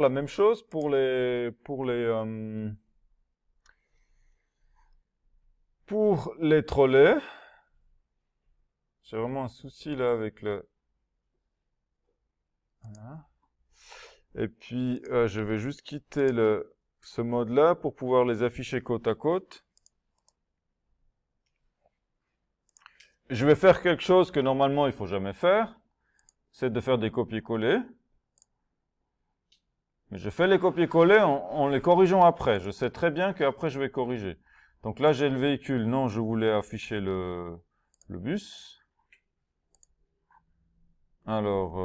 la même chose pour les trolleys. J'ai vraiment un souci là avec le... Voilà. Et puis, je vais juste quitter ce mode-là pour pouvoir les afficher côte à côte. Je vais faire quelque chose que normalement il faut jamais faire, c'est de faire des copier-coller. Mais je fais les copier-coller en les corrigeant après. Je sais très bien qu'après je vais corriger. Donc là j'ai le véhicule, non, je voulais afficher le bus. Alors,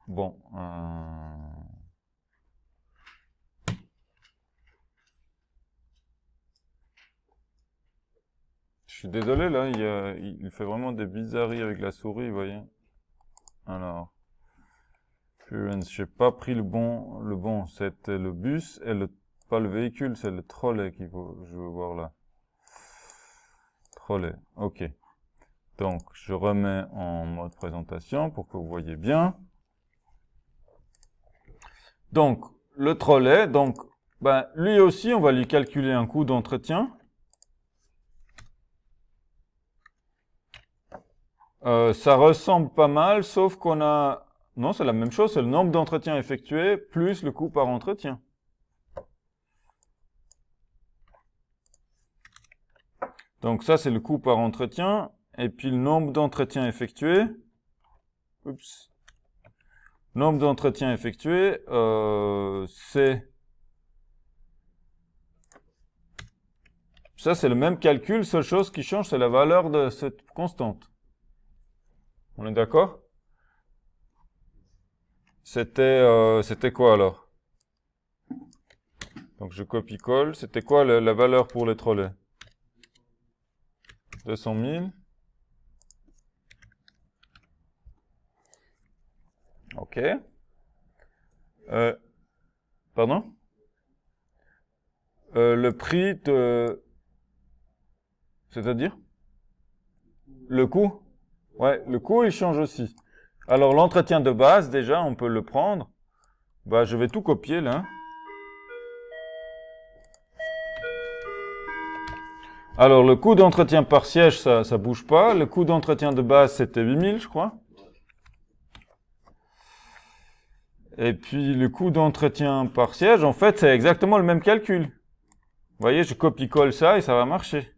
bon, je suis désolé là, il fait vraiment des bizarreries avec la souris, vous voyez. Alors, j'ai pas pris le bon, c'était le bus et pas le véhicule, c'est le trolley je veux voir là. Trolley, ok. Donc, je remets en mode présentation pour que vous voyez bien. Donc, le trolley, donc, ben, lui aussi, on va lui calculer un coût d'entretien. Ça ressemble pas mal, sauf qu'on a... Non, c'est la même chose, c'est le nombre d'entretiens effectués plus le coût par entretien. Donc ça, c'est le coût par entretien, et puis le nombre d'entretiens effectués. Oups. Nombre d'entretiens effectués, c'est... Ça, c'est le même calcul, seule chose qui change, c'est la valeur de cette constante. On est d'accord? C'était quoi alors? Donc je copie-colle. C'était quoi la valeur pour les trolleys? 200 000. Ok. Pardon? Le prix de... C'est-à-dire? Le coût? Ouais, le coût, il change aussi. Alors, l'entretien de base, déjà, on peut le prendre. Bah, je vais tout copier, là. Alors, le coût d'entretien par siège, ça bouge pas. Le coût d'entretien de base, c'était 8000, je crois. Et puis, le coût d'entretien par siège, en fait, c'est exactement le même calcul. Vous voyez, je copie-colle ça et ça va marcher.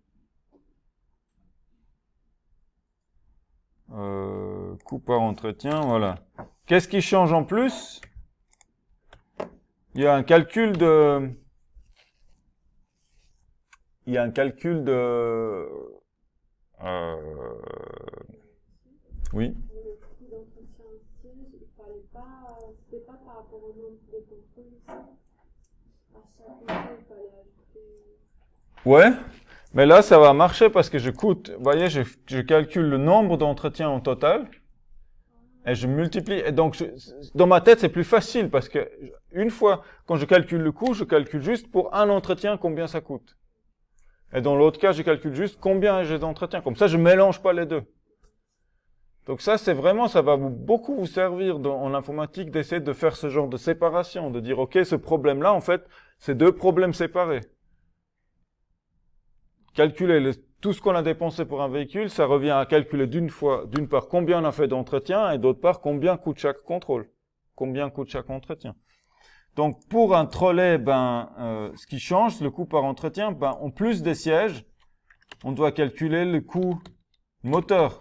Coût par entretien, voilà. Qu'est-ce qui change en plus? Il y a un calcul de... Il y a un calcul de... Oui. Le coût d'entretien siège, il fallait pas, c'était pas par rapport au nombre de contrôles ici. À chaque contrôle, il fallait ajouter. Ouais, mais là ça va marcher parce que vous voyez, je calcule le nombre d'entretiens en total et je multiplie. Et donc, dans ma tête, c'est plus facile parce que une fois, quand je calcule le coût, je calcule juste pour un entretien combien ça coûte. Et dans l'autre cas, je calcule juste combien j'ai d'entretiens. Comme ça, je mélange pas les deux. Donc ça, c'est vraiment, ça va beaucoup vous servir en informatique d'essayer de faire ce genre de séparation, de dire, ok, ce problème-là, en fait, c'est deux problèmes séparés. Calculer tout ce qu'on a dépensé pour un véhicule, ça revient à calculer d'une part, combien on a fait d'entretien, et d'autre part, combien coûte chaque contrôle. Combien coûte chaque entretien. Donc, pour un trolley, ce qui change, le coût par entretien, en plus des sièges, on doit calculer le coût moteur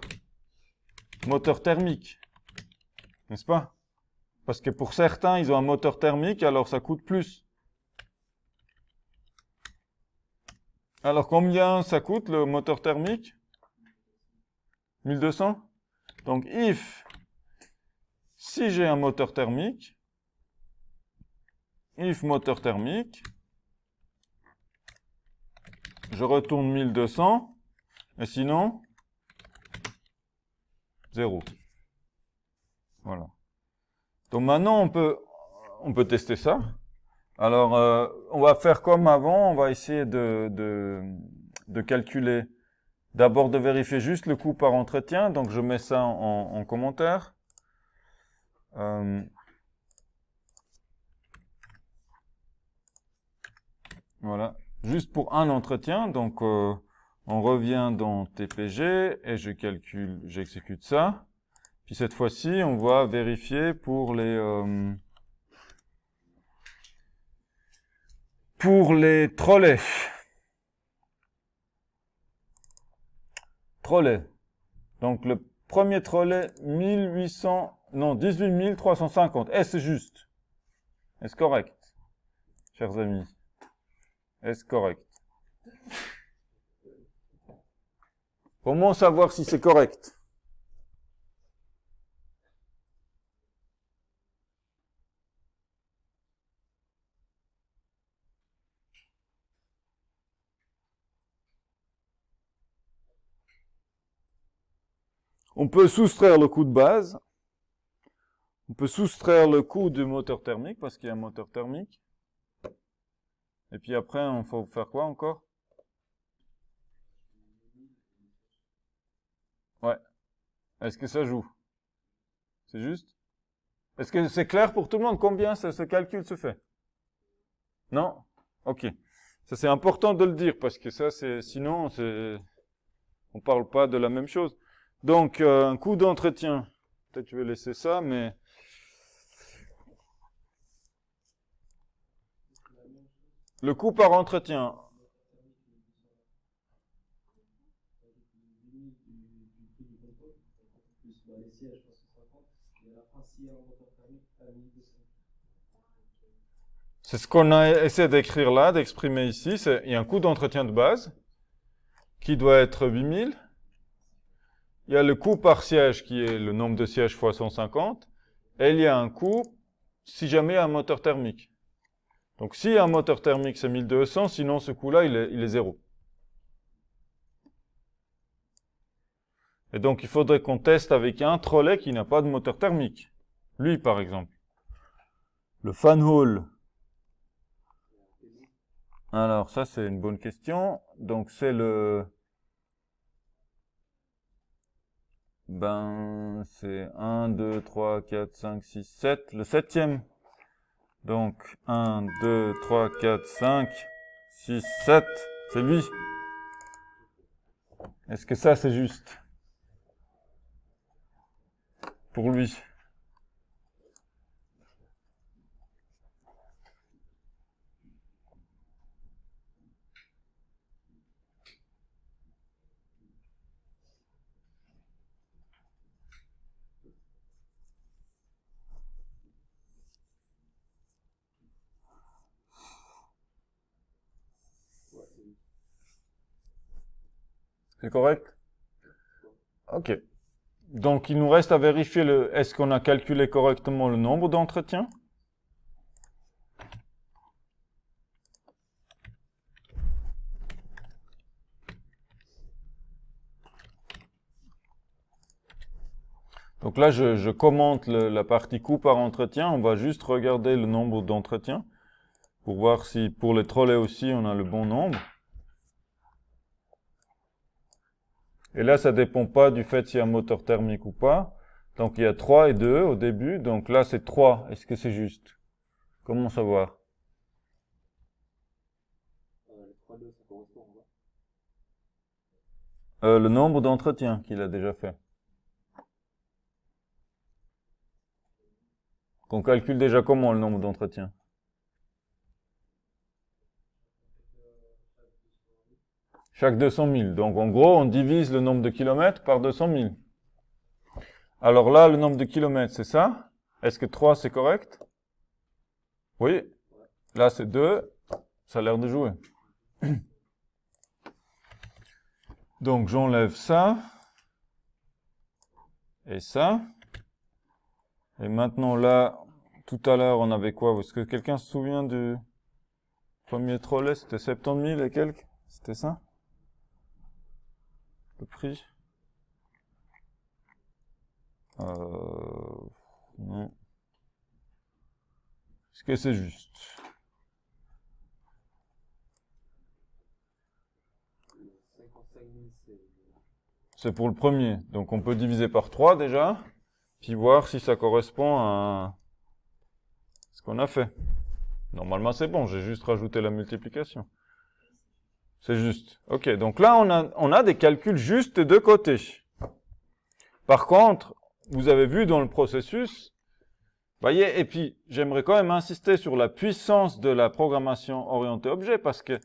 thermique. N'est-ce pas? Parce que pour certains, ils ont un moteur thermique, alors ça coûte plus. Alors, combien ça coûte, le moteur thermique? 1200? Donc, si j'ai un moteur thermique, moteur thermique, je retourne 1200, et sinon, 0. Voilà. Donc maintenant, on peut tester ça. Alors, on va faire comme avant, on va essayer de calculer D'abord de vérifier juste le coût par entretien, donc je mets ça en commentaire. Voilà, juste pour un entretien, donc on revient dans TPG et j'exécute ça. Puis cette fois-ci, on va vérifier pour les trolleys. Trolley. Donc le premier trolley, 18 350. Est-ce juste? Est-ce correct, chers amis? Est-ce correct? Comment savoir si c'est correct? On peut soustraire le coût de base. On peut soustraire le coût du moteur thermique, parce qu'il y a un moteur thermique. Et puis après, il faut faire quoi encore? Ouais. Est-ce que ça joue? C'est juste? Est-ce que c'est clair pour tout le monde combien ce calcul se fait? Non? Ok. Ça c'est important de le dire, parce que ça sinon on parle pas de la même chose. Donc, un coût d'entretien. Peut-être je vais laisser ça, mais le coût par entretien. C'est ce qu'on a essayé d'écrire là, d'exprimer ici. Il y a un coût d'entretien de base qui doit être 8000. Il y a le coût par siège qui est le nombre de sièges fois 150. Et il y a un coût si jamais il y a un moteur thermique. Donc s'il y a un moteur thermique, c'est 1200. Sinon, ce coût-là, il est zéro. Et donc, il faudrait qu'on teste avec un trolley qui n'a pas de moteur thermique. Lui, par exemple. Le fan hall. Alors, ça, c'est une bonne question. Donc, c'est c'est 1, 2, 3, 4, 5, 6, 7. Le septième. Donc, 1, 2, 3, 4, 5, 6, 7. C'est lui. Est-ce que ça, c'est juste? Pour lui. C'est correct? Ok. Donc, il nous reste à vérifier est-ce qu'on a calculé correctement le nombre d'entretiens? Donc là, je commente la partie coût par entretien. On va juste regarder le nombre d'entretiens pour voir si pour les trolleys aussi, on a le bon nombre. Et là, ça dépend pas du fait s'il y a un moteur thermique ou pas. Donc il y a 3 et 2 au début. Donc là, c'est 3. Est-ce que c'est juste? Comment savoir? Le nombre d'entretiens qu'il a déjà fait. Qu'on calcule déjà comment le nombre d'entretiens? Chaque 200 000. Donc en gros, on divise le nombre de kilomètres par 200 000. Alors là, le nombre de kilomètres, c'est ça? Est-ce que 3, c'est correct? Oui. Là, c'est 2. Ça a l'air de jouer. Donc j'enlève ça. Et ça. Et maintenant là, tout à l'heure, on avait quoi? Est-ce que quelqu'un se souvient du premier trolley? C'était 70 000 et quelques? C'était ça? Le prix? Non. Est-ce que c'est juste? C'est pour le premier. Donc on peut diviser par 3 déjà, puis voir si ça correspond à ce qu'on a fait. Normalement c'est bon, j'ai juste rajouté la multiplication. C'est juste. Ok, donc là on a des calculs justes des deux côtés. Par contre, vous avez vu dans le processus, voyez, et puis j'aimerais quand même insister sur la puissance de la programmation orientée objet, parce que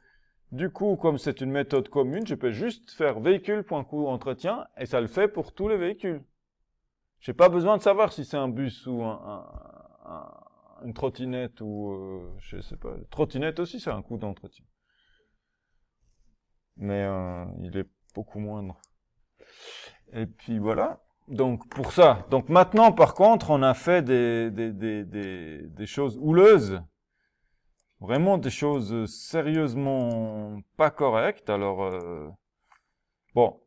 du coup, comme c'est une méthode commune, je peux juste faire véhicule.coût-entretien, et ça le fait pour tous les véhicules. J'ai pas besoin de savoir si c'est un bus ou une trottinette ou, je sais pas, trottinette aussi c'est un coût d'entretien. Mais il est beaucoup moindre. Et puis voilà. Donc pour ça. Donc maintenant par contre, on a fait des choses houleuses. Vraiment des choses sérieusement pas correctes. Alors bon,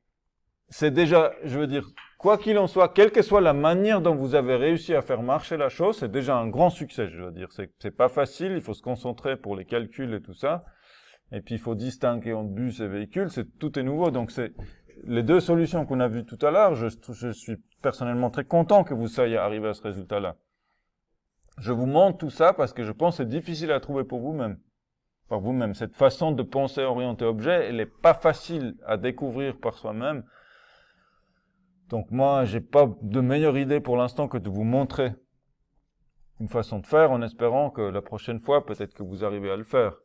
c'est déjà, je veux dire, quoi qu'il en soit, quelle que soit la manière dont vous avez réussi à faire marcher la chose, c'est déjà un grand succès, je veux dire. C'est pas facile, il faut se concentrer pour les calculs et tout ça. Et puis il faut distinguer entre bus et véhicule, tout est nouveau. Donc c'est les deux solutions qu'on a vues tout à l'heure, je suis personnellement très content que vous soyez arrivé à ce résultat-là. Je vous montre tout ça parce que je pense que c'est difficile à trouver pour vous-même. Par vous-même. Cette façon de penser orientée objet, elle n'est pas facile à découvrir par soi-même. Donc moi, j'ai pas de meilleure idée pour l'instant que de vous montrer une façon de faire en espérant que la prochaine fois, peut-être que vous arrivez à le faire.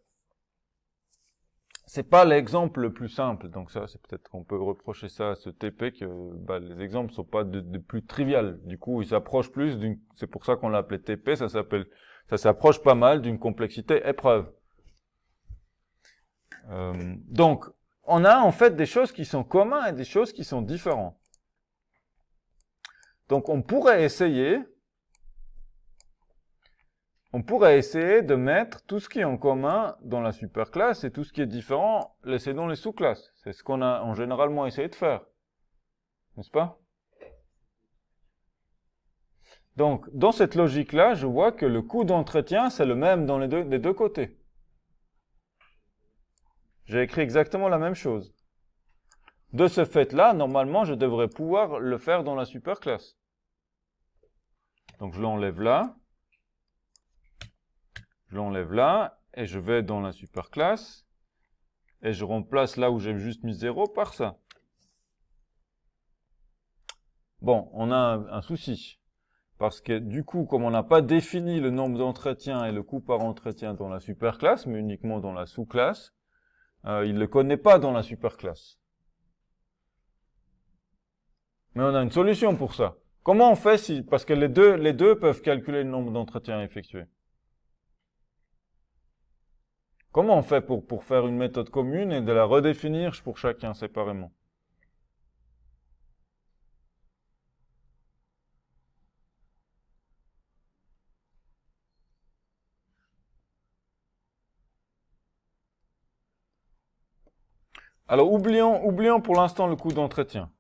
C'est pas l'exemple le plus simple, donc ça, c'est peut-être qu'on peut reprocher ça à ce TP que les exemples sont pas de plus trivial. Du coup, il s'approche plus c'est pour ça qu'on l'a appelé TP, ça s'approche pas mal d'une complexité épreuve. Donc, on a en fait des choses qui sont communes et des choses qui sont différentes. Donc, on pourrait essayer de mettre tout ce qui est en commun dans la superclasse et tout ce qui est différent, laisser dans les sous-classes. C'est ce qu'on a généralement essayé de faire. N'est-ce pas? Donc, dans cette logique-là, je vois que le coût d'entretien, c'est le même dans des deux côtés. J'ai écrit exactement la même chose. De ce fait-là, normalement, je devrais pouvoir le faire dans la superclasse. Donc, je l'enlève là. Je l'enlève là, et je vais dans la superclasse, et je remplace là où j'ai juste mis 0 par ça. Bon, on a un souci, parce que du coup, comme on n'a pas défini le nombre d'entretiens et le coût par entretien dans la superclasse, mais uniquement dans la sous-classe, il ne le connaît pas dans la superclasse. Mais on a une solution pour ça. Comment on fait parce que les deux peuvent calculer le nombre d'entretiens effectués. Comment on fait pour faire une méthode commune et de la redéfinir pour chacun séparément? Alors, oublions pour l'instant le coût d'entretien.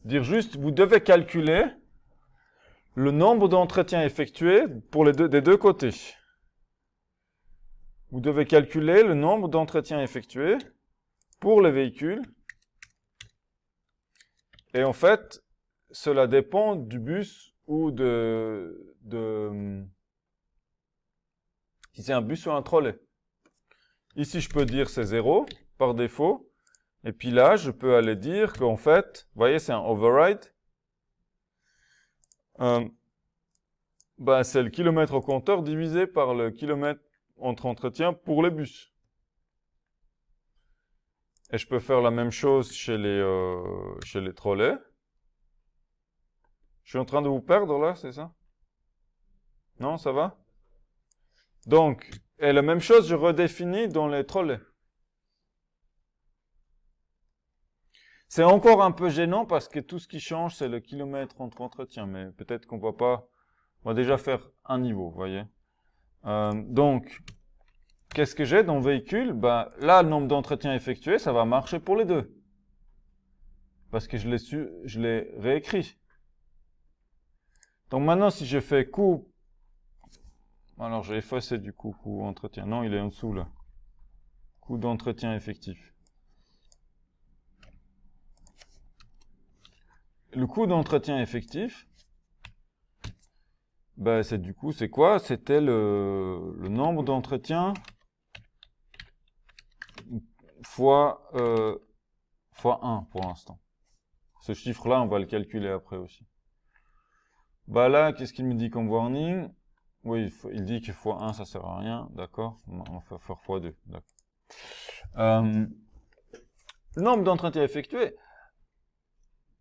Dire juste, vous devez calculer le nombre d'entretiens effectués pour des deux côtés. Vous devez calculer le nombre d'entretiens effectués pour les véhicules. Et en fait, cela dépend du bus ou si c'est un bus ou un trolley. Ici, je peux dire c'est 0 par défaut. Et puis là, je peux aller dire qu'en fait, vous voyez, c'est un override. C'est le kilomètre au compteur divisé par le kilomètre entre entretiens pour les bus. Et je peux faire la même chose chez les trolleys. Je suis en train de vous perdre là, c'est ça? Non, ça va? Donc, et la même chose, je redéfinis dans les trolleys. C'est encore un peu gênant parce que tout ce qui change, c'est le kilomètre entre entretiens. Mais peut-être qu'on va pas... On va déjà faire un niveau, vous voyez. Donc, qu'est-ce que j'ai dans le véhicule? Là, le nombre d'entretiens effectués, ça va marcher pour les deux. Parce que je l'ai réécrit. Donc maintenant, si je fais coût... Alors, j'ai effacé du coup, coût entretien. Non, il est en dessous, là. Coût d'entretien effectif. le coût d'entretien effectif, ben c'est du coup, c'est quoi? C'était le nombre d'entretiens fois 1 pour l'instant. Ce chiffre-là, on va le calculer après aussi. Bah là, qu'est-ce qu'il me dit comme warning? Oui, il dit que x1, ça sert à rien, d'accord? On va faire x2, d'accord. Le nombre d'entretiens effectués.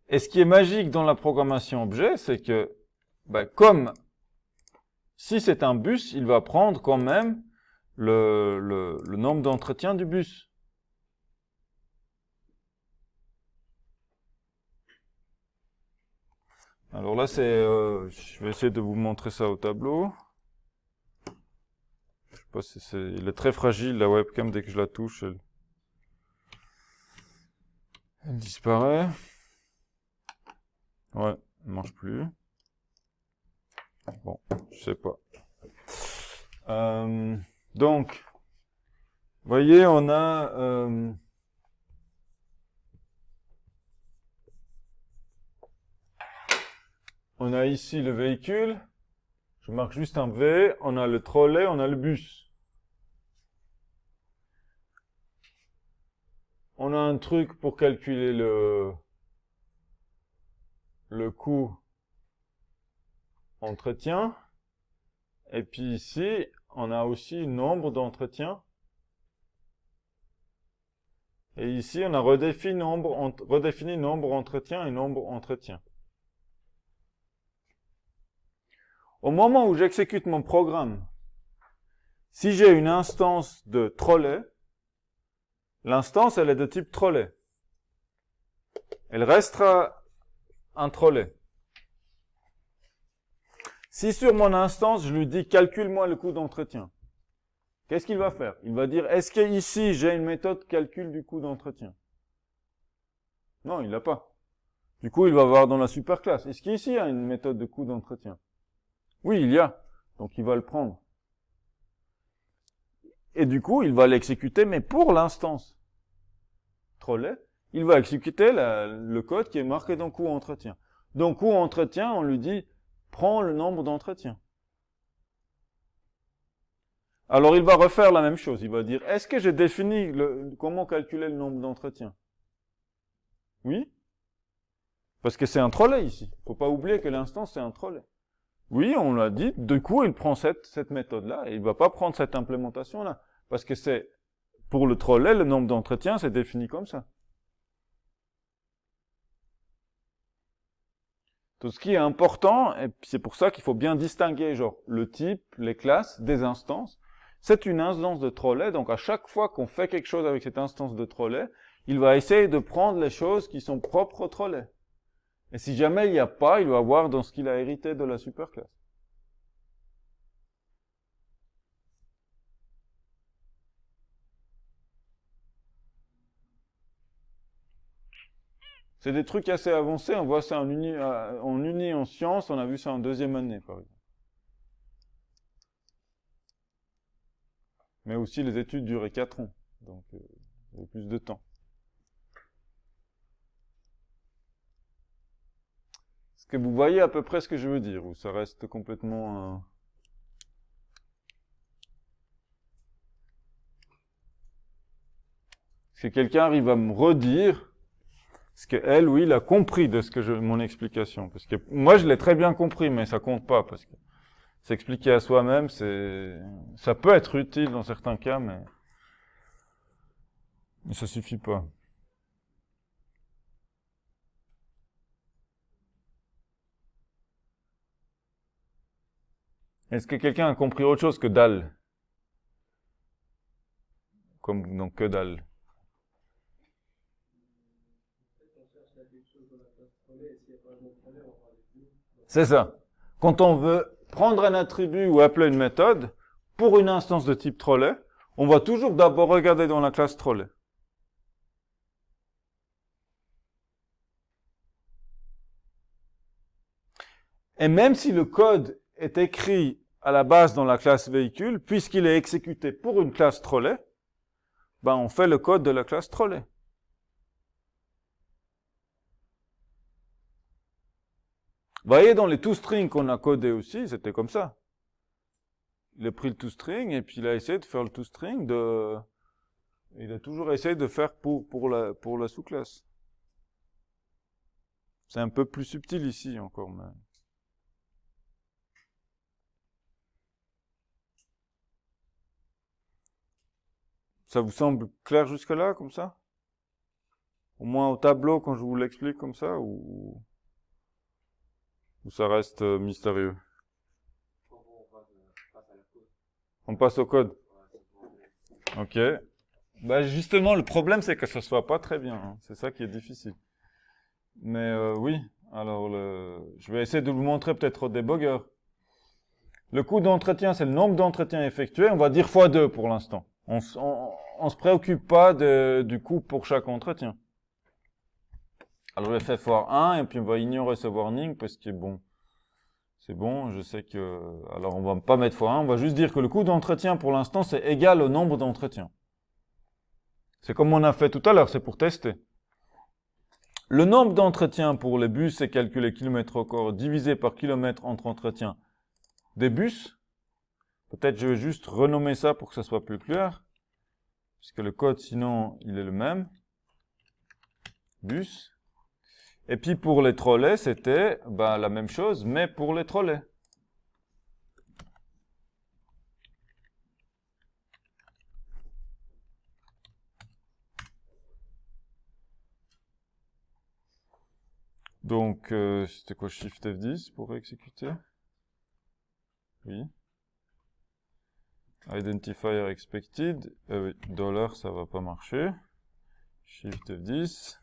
Et ce qui est magique dans la programmation objet, c'est que, bah, comme si c'est un bus, il va prendre quand même le nombre d'entretiens du bus. Alors là, je vais essayer de vous montrer ça au tableau. Je sais pas si il est très fragile, la webcam, dès que je la touche, elle disparaît. Ouais, elle marche plus. Bon, je sais pas. Donc, vous voyez, on a ici le véhicule. Je marque juste un V. On a le trolley, on a le bus. On a un truc pour calculer le coût entretien. Et puis ici, on a aussi nombre d'entretiens. Et ici, on a redéfini nombre entretien et nombre entretien. Au moment où j'exécute mon programme, si j'ai une instance de trolley, l'instance, elle est de type trolley. Elle restera un trolley. Si sur mon instance, je lui dis « calcule-moi le coût d'entretien », qu'est-ce qu'il va faire? Il va dire « est-ce qu'ici, j'ai une méthode calcul du coût d'entretien » Non, il l'a pas. Du coup, il va voir dans la superclasse. Est-ce qu'ici, il y a une méthode de coût d'entretien? Oui, il y a. Donc, il va le prendre. Et du coup, il va l'exécuter, mais pour l'instance trolley, il va exécuter le code qui est marqué dans coût entretien. Donc, coût entretien, on lui dit « prends le nombre d'entretiens ». Alors, il va refaire la même chose. Il va dire « est-ce que j'ai défini comment calculer le nombre d'entretiens ?» Oui. Parce que c'est un trolley ici. Faut pas oublier que l'instance, c'est un trolley. Oui, on l'a dit. Du coup, il prend cette méthode-là et il va pas prendre cette implémentation-là. Parce que c'est, pour le trolley, le nombre d'entretiens, c'est défini comme ça. Tout ce qui est important, et c'est pour ça qu'il faut bien distinguer, genre, le type, les classes, des instances. C'est une instance de trolley, donc à chaque fois qu'on fait quelque chose avec cette instance de trolley, il va essayer de prendre les choses qui sont propres au trolley. Et si jamais il n'y a pas, il va voir dans ce qu'il a hérité de la superclasse. C'est des trucs assez avancés, on voit ça en uni en sciences, on a vu ça en deuxième année, par exemple. Mais aussi, les études duraient 4 ans, donc il y avait plus de temps. Est-ce que vous voyez à peu près ce que je veux dire, ou ça reste complètement... Est-ce que quelqu'un arrive à me redire ce qu'elle ou il a compris de mon explication? Parce que moi, je l'ai très bien compris, mais ça compte pas, parce que s'expliquer à soi-même, ça peut être utile dans certains cas, mais ça suffit pas. Est-ce que quelqu'un a compris autre chose que dalle? Donc que dalle. C'est ça. Quand on veut prendre un attribut ou appeler une méthode, pour une instance de type trolley, on va toujours d'abord regarder dans la classe trolley. Et même si le code est écrit à la base dans la classe véhicule, puisqu'il est exécuté pour une classe trolley, ben on fait le code de la classe trolley. voyez, dans les toString qu'on a codés aussi, c'était comme ça. Il a pris le toString et puis il a essayé de faire le toString il a toujours essayé de faire pour la sous-classe. C'est un peu plus subtil ici encore, mais... Ça vous semble clair jusque-là, comme ça? Au moins au tableau, quand je vous l'explique comme ça, ou ça reste mystérieux? On passe au code. Ok. Bah justement, le problème, c'est que ça se voit pas très bien. Hein. C'est ça qui est difficile. Mais oui, alors je vais essayer de vous montrer peut-être au débugger. Le coût d'entretien, c'est le nombre d'entretiens effectués. On va dire x2 pour l'instant. On se préoccupe pas du coût pour chaque entretien. Alors je vais faire x1 et puis on va ignorer ce warning parce que bon, c'est bon, je sais que... Alors on va pas mettre x1, on va juste dire que le coût d'entretien pour l'instant c'est égal au nombre d'entretiens. C'est comme on a fait tout à l'heure, c'est pour tester. Le nombre d'entretiens pour les bus est calculé kilomètre au corps divisé par kilomètre entre entretiens des bus. Peut-être je vais juste renommer ça pour que ça soit plus clair. Puisque le code sinon il est le même. Bus. Et puis pour les trolleys, c'était la même chose, mais pour les trolleys. Donc, c'était quoi, Shift F10 pour exécuter? Oui. Identifier expected. Oui, $, ça va pas marcher. Shift F10.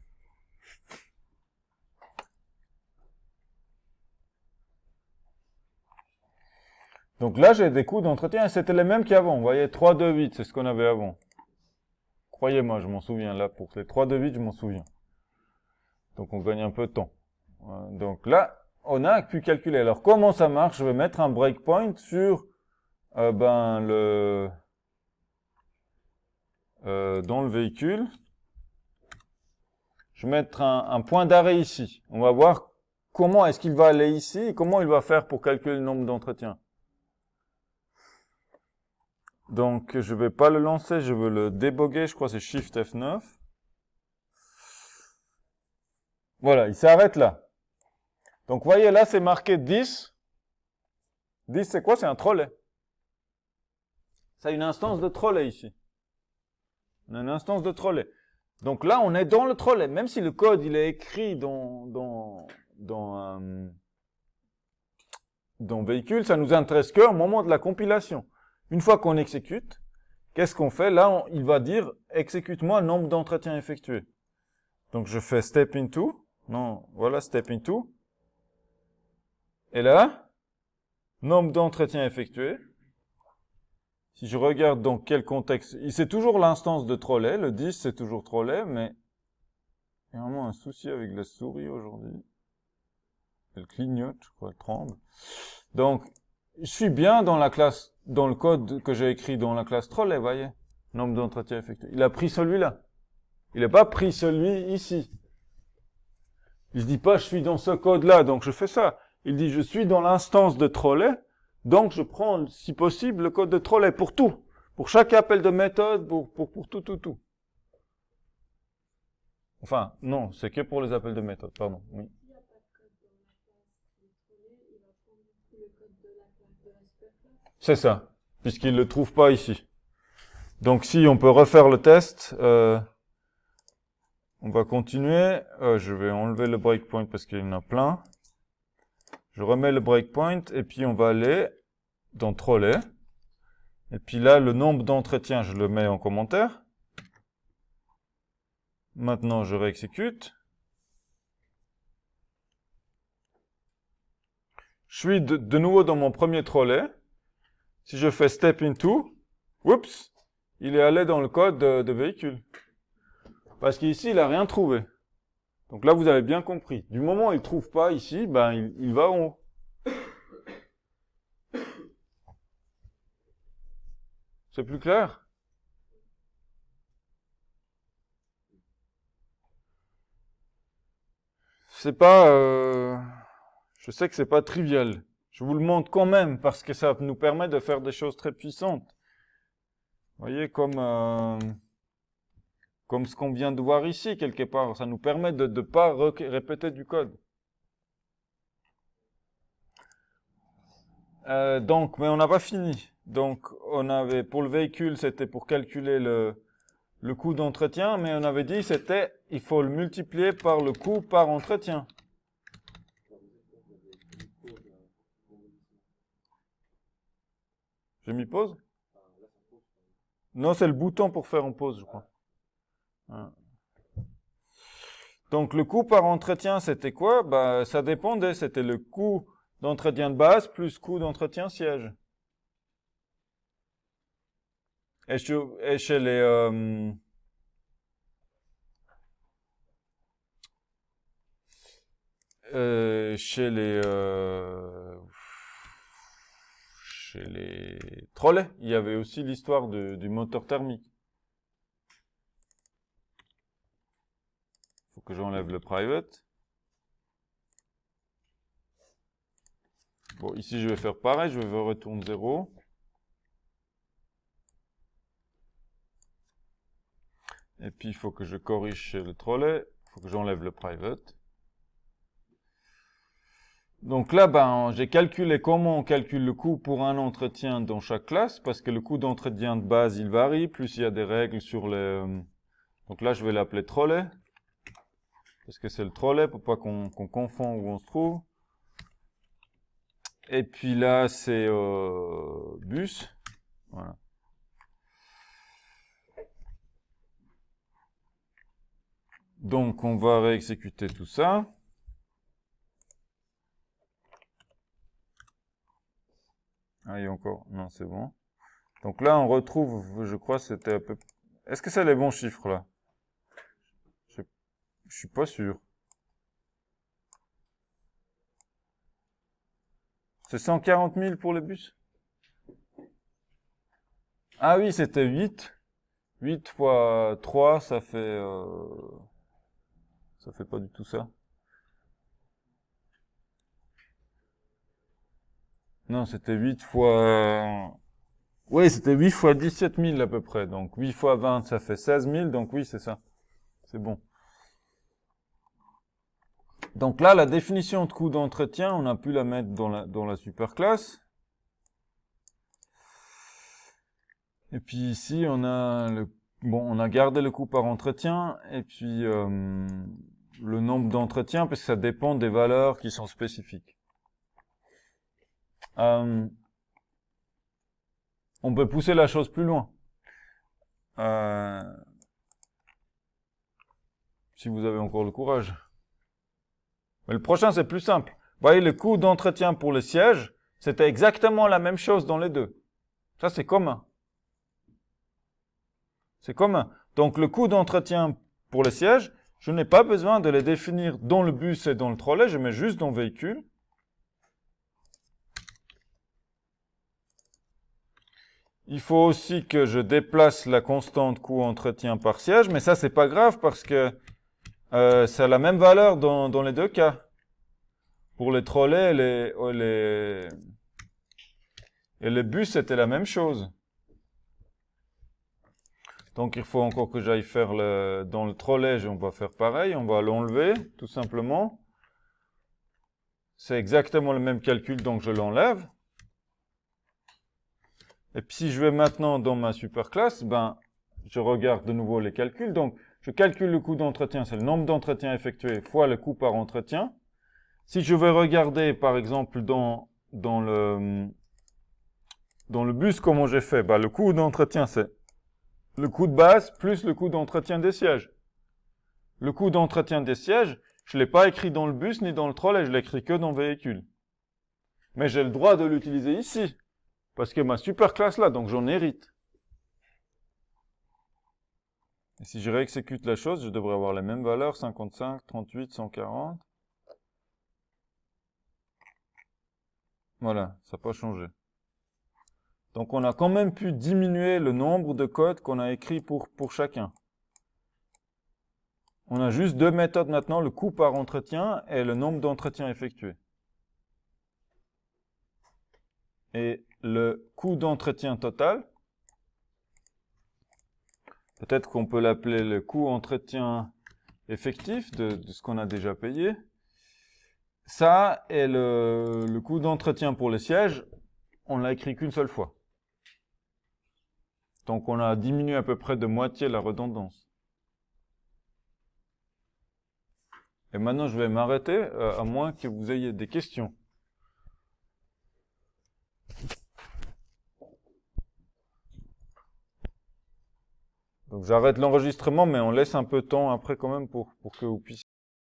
Donc là, j'ai des coûts d'entretien et c'était les mêmes qu'avant. Vous voyez, 3, 2, 8, c'est ce qu'on avait avant. Croyez-moi, je m'en souviens. Là, pour les 3, 2, 8, je m'en souviens. Donc, on gagne un peu de temps. Donc là, on a pu calculer. Alors, comment ça marche? Je vais mettre un breakpoint sur dans le véhicule. Je vais mettre un point d'arrêt ici. On va voir comment est-ce qu'il va aller ici et comment il va faire pour calculer le nombre d'entretiens. Donc, je vais pas le lancer, je veux le déboguer, je crois que c'est Shift F9. Voilà, il s'arrête là. Donc, vous voyez, là, c'est marqué 10. 10, c'est quoi? C'est un trolley. C'est une instance de trolley ici. On a une instance de trolley. Donc là, on est dans le trolley. Même si le code, il est écrit dans véhicule, ça nous intéresse qu'au moment de la compilation. Une fois qu'on exécute, qu'est-ce qu'on fait? Là, il va dire, exécute-moi le nombre d'entretiens effectués. Donc, je fais step into. Non, voilà, step into. Et là, nombre d'entretiens effectués. Si je regarde dans quel contexte, c'est toujours l'instance de trolley. Le 10, c'est toujours trolley, mais il y a vraiment un souci avec la souris aujourd'hui. Elle clignote, je crois, elle tremble. Donc, je suis bien dans la classe, dans le code que j'ai écrit dans la classe trolley, voyez. Nombre d'entretiens effectués. Il a pris celui-là. Il n'a pas pris celui ici. Il se dit pas, je suis dans ce code-là, donc je fais ça. Il dit, je suis dans l'instance de trolley, donc je prends, si possible, le code de trolley pour tout. Pour chaque appel de méthode, pour tout. Enfin, non, c'est que pour les appels de méthode, pardon. Oui. S'il n'y a pas de code dans la classe du trolley, il va prendre le code de la classe de la superclasse. C'est ça, puisqu'il ne le trouve pas ici. Donc si on peut refaire le test, on va continuer. Je vais enlever le breakpoint parce qu'il y en a plein. Je remets le breakpoint et puis on va aller dans trolley. Et puis là, le nombre d'entretiens, je le mets en commentaire. Maintenant, je réexécute. Je suis de nouveau dans mon premier trolley. Si je fais step into, oups, il est allé dans le code de véhicule. Parce qu'ici, il n'a rien trouvé. Donc là, vous avez bien compris. Du moment où il ne trouve pas ici, ben, il va en haut. C'est plus clair? C'est pas... Je sais que c'est pas trivial. Je vous le montre quand même parce que ça nous permet de faire des choses très puissantes. Vous voyez, comme ce qu'on vient de voir ici, quelque part. Ça nous permet de ne pas répéter du code. Donc, mais on n'a pas fini. Donc, on avait, pour le véhicule, c'était pour calculer le coût d'entretien, mais on avait dit, il faut le multiplier par le coût par entretien. J'ai mis pause? Non, c'est le bouton pour faire en pause, je crois. Voilà. Donc, le coût par entretien, c'était quoi? Bah, ça dépendait. C'était le coût d'entretien de base plus coût d'entretien siège. Et chez les... chez les trolleys, il y avait aussi l'histoire du moteur thermique. Faut que j'enlève le private. Bon, ici je vais faire pareil, je vais retourner 0. Et puis il faut que je corrige chez le trolley, il faut que j'enlève le private. Donc là, ben, j'ai calculé comment on calcule le coût pour un entretien dans chaque classe, parce que le coût d'entretien de base, il varie, plus il y a des règles sur les... Donc là, je vais l'appeler trolley, parce que c'est le trolley, pour pas qu'on confond où on se trouve. Et puis là, c'est bus. Voilà. Donc, on va réexécuter tout ça. Ah, il y a encore... Non, c'est bon. Donc là, on retrouve, je crois, c'était un peu... Est-ce que c'est les bons chiffres, là? Je suis pas sûr. C'est 140 000 pour les bus? Ah oui, c'était 8. 8 fois 3, ça fait... Ça fait pas du tout ça. Non, c'était 8 fois... Oui, c'était 8 fois 17 000 à peu près. Donc 8 fois 20, ça fait 16 000. Donc oui, c'est ça. C'est bon. Donc là, la définition de coût d'entretien, on a pu la mettre dans la superclasse. Et puis ici, on a on a gardé le coût par entretien et puis le nombre d'entretiens parce que ça dépend des valeurs qui sont spécifiques. On peut pousser la chose plus loin. Si vous avez encore le courage. Mais le prochain, c'est plus simple. Vous voyez, le coût d'entretien pour le siège, c'était exactement la même chose dans les deux. Ça, c'est commun. C'est commun. Donc, le coût d'entretien pour le siège, je n'ai pas besoin de les définir dans le bus et dans le trolley, je mets juste dans le véhicule. Il faut aussi que je déplace la constante coût entretien par siège, mais ça, c'est pas grave parce que ça a la même valeur dans les deux cas. Pour les trolley et les bus, c'était la même chose. Donc, il faut encore que j'aille faire dans le trolley, on va faire pareil, on va l'enlever, tout simplement. C'est exactement le même calcul, donc je l'enlève. Et puis, si je vais maintenant dans ma superclasse, ben, je regarde de nouveau les calculs. Donc, je calcule le coût d'entretien, c'est le nombre d'entretiens effectués fois le coût par entretien. Si je vais regarder, par exemple, dans le bus, comment j'ai fait, ben, le coût d'entretien, c'est le coût de base plus le coût d'entretien des sièges. Le coût d'entretien des sièges, je ne l'ai pas écrit dans le bus ni dans le trolley, je l'ai écrit que dans le véhicule. Mais j'ai le droit de l'utiliser ici, parce que ma superclasse là, donc j'en hérite. Et si je réexécute la chose, je devrais avoir les mêmes valeurs, 55, 38, 140. Voilà, ça n'a pas changé. Donc on a quand même pu diminuer le nombre de codes qu'on a écrits pour chacun. On a juste deux méthodes maintenant, le coût par entretien et le nombre d'entretiens effectués. et le coût d'entretien total. Peut-être qu'on peut l'appeler le coût d'entretien effectif de ce qu'on a déjà payé. Ça est le coût d'entretien pour le siège. On l'a écrit qu'une seule fois. Donc on a diminué à peu près de moitié la redondance. Et maintenant je vais m'arrêter, à moins que vous ayez des questions. Donc j'arrête l'enregistrement, mais on laisse un peu de temps après quand même pour que vous puissiez...